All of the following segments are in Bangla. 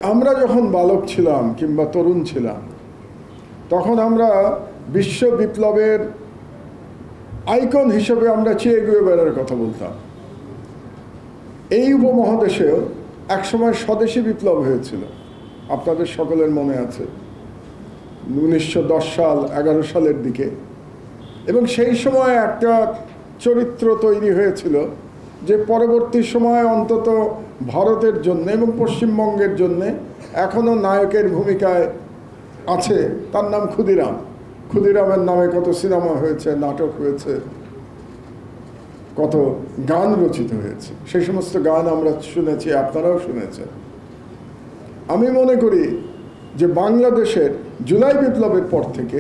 আমরা যখন বালক ছিলাম কিংবা তরুণ ছিলাম তখন আমরা বিশ্ব বিপ্লবের আইকন হিসেবে আমরা চে গুয়েভারার কথা বলতাম। এই উপমহাদেশেও একসময় স্বদেশী বিপ্লব হয়েছিল, আপনাদের সকলের মনে আছে, 1910 সাল 11 সালের দিকে। এবং সেই সময় একটা চরিত্র তৈরি হয়েছিল যে পরবর্তী সময়ে অন্তত ভারতের জন্য এবং পশ্চিমবঙ্গের জন্য এখনও নায়কের ভূমিকায় আছে, তার নাম ক্ষুদিরাম। ক্ষুদিরামের নামে কত সিনেমা হয়েছে, নাটক হয়েছে, কত গান রচিত হয়েছে, সেই সমস্ত গান আমরা শুনেছি, আপনারাও শুনেছেন। আমি মনে করি যে বাংলাদেশের জুলাই বিপ্লবের পর থেকে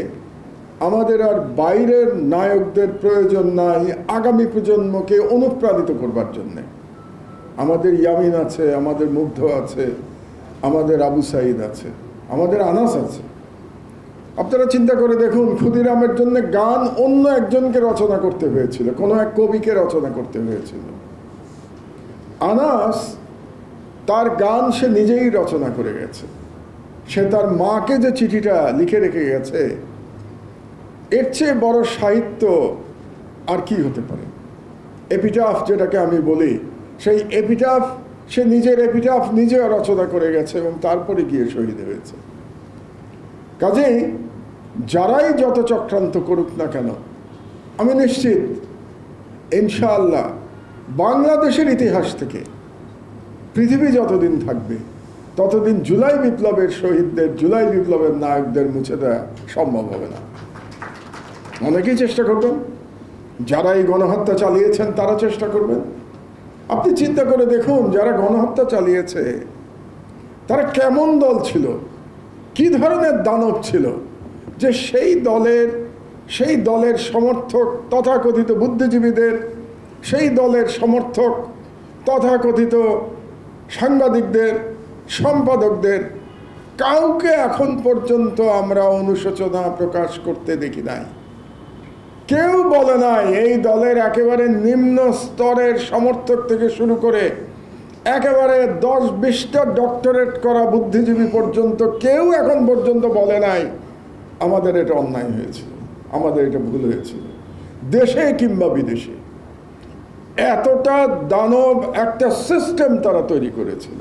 আমাদের আর বাইরের নায়কদের প্রয়োজন নাই আগামী প্রজন্মকে অনুপ্রাণিত করবার জন্যে। আমাদের ইয়ামিন আছে, আমাদের মুগ্ধ আছে, আমাদের আবু সাইদ আছে, আমাদের আনাস আছে। আপনারা চিন্তা করে দেখুন, ক্ষুদিরামের জন্য গান অন্য একজনকে রচনা করতে হয়েছিল, কোনো এক কবিকে রচনা করতে হয়েছিল। আনাস তার গান সে নিজেই রচনা করে গেছে। সে তার মাকে যে চিঠিটা লিখে রেখে গেছে, এর চেয়ে বড় সাহিত্য আর কি হতে পারে। এপিটাফ যেটাকে আমি বলি, সেই এপিটাফ সে নিজের এপিটাফ নিজে রচনা করে গেছে এবং তারপরে গিয়ে শহীদ হয়েছে। কাজেই যারাই যত চক্রান্ত করুক না কেন, আমি নিশ্চিত ইনশাআল্লাহ বাংলাদেশের ইতিহাস থেকে পৃথিবী যতদিন থাকবে ততদিন জুলাই বিপ্লবের শহীদদের, জুলাই বিপ্লবের নায়কদের মুছে দেওয়া সম্ভব হবে না। অনেকেই চেষ্টা করবেন, যারা এই গণহত্যা চালিয়েছেন তারা চেষ্টা করবেন। আপনি চিন্তা করে দেখুন, যারা গণহত্যা চালিয়েছে তারা কেমন দল ছিল, কি ধরনের দানব ছিল, যে সেই দলের সমর্থক তথাকথিত বুদ্ধিজীবীদের, সেই দলের সমর্থক তথাকথিত সাংবাদিকদের, সম্পাদকদের কাউকে এখন পর্যন্ত আমরা অনুশোচনা প্রকাশ করতে দেখি নাই। কেউ বলে নাই, এই দলের একেবারে নিম্ন স্তরের সমর্থক থেকে শুরু করে একেবারে 10-20টা ডক্টরেট করা বুদ্ধিজীবী পর্যন্ত কেউ এখন পর্যন্ত বলে নাই আমাদের এটা অন্যায় হয়েছিল, আমাদের এটা ভুল হয়েছিল, দেশে কিংবা বিদেশে। এতটা দানব একটা সিস্টেম তারা তৈরি করেছিল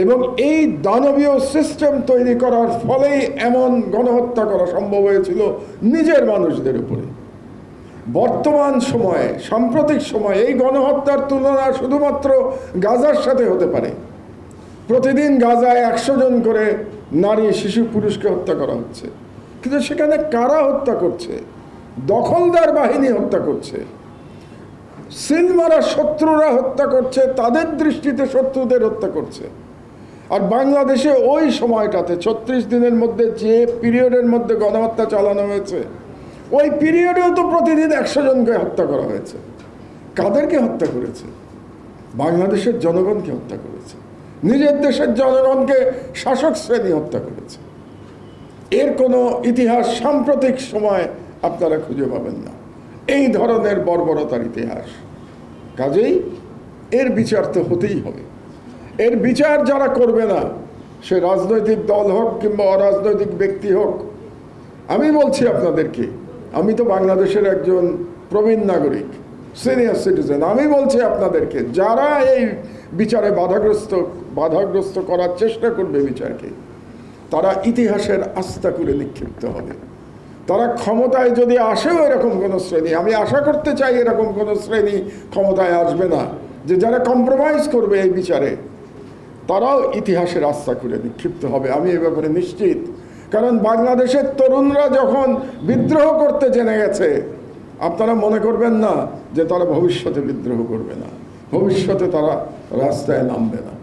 এবং এই দানবীয় সিস্টেম তৈরি করার ফলেই এমন গণহত্যা করা সম্ভব হয়েছিল নিজের মানুষদের উপরে। বর্তমান সময়ে, সাম্প্রতিক সময়ে এই গণহত্যার তুলনা শুধুমাত্র গাজার সাথে হতে পারে। প্রতিদিন গাজায় 100 জন করে নারী, শিশু, পুরুষকে হত্যা করা হচ্ছে, কিন্তু সেখানে কারা হত্যা করছে? দখলদার বাহিনী হত্যা করছে, সিলমারা শত্রুরা হত্যা করছে, তাদের দৃষ্টিতে শত্রুদের হত্যা করছে। আর বাংলাদেশে ওই সময়টাতে 36 দিনের মধ্যে যে পিরিয়ডের মধ্যে গণহত্যা চালানো হয়েছে, ওই পিরিয়ডেও তো প্রতিদিন 100 জনকে হত্যা করা হয়েছে। কাদেরকে হত্যা করেছে? বাংলাদেশের জনগণকে হত্যা করেছে, নিজের দেশের জনগণকে শাসক শ্রেণী হত্যা করেছে। এর কোনো ইতিহাস সাম্প্রতিক সময় আপনারা খুঁজে পাবেন না, এই ধরনের বর্বরতার ইতিহাস। কাজেই এর বিচার তো হতেই হবে। এর বিচার যারা করবে না, সে রাজনৈতিক দল হোক কিংবা অরাজনৈতিক ব্যক্তি হোক, আমি বলছি আপনাদেরকে, আমি তো বাংলাদেশের একজন প্রবীণ নাগরিক, সিনিয়র সিটিজেন, আমি বলছি আপনাদেরকে, যারা এই বিচারে বাধাগ্রস্ত করার চেষ্টা করবে বিচারকে, তারা ইতিহাসের আস্থা করে নিক্ষিপ্ত হবে। তারা ক্ষমতায় যদি আসেও এরকম কোনো শ্রেণী, আমি আশা করতে চাই এরকম কোনো শ্রেণী ক্ষমতায় আসবে না যে যারা কম্প্রোমাইজ করবে এই বিচারে, তারাও ইতিহাসের আস্থা করে নিক্ষিপ্ত হবে, আমি এ ব্যাপারে নিশ্চিত। কারণ বাংলাদেশের তরুণরা যখন বিদ্রোহ করতে জেনে গেছে, আপনারা মনে করবেন না যে তারা ভবিষ্যতে বিদ্রোহ করবে না, ভবিষ্যতে তারা রাস্তায় নামবে না।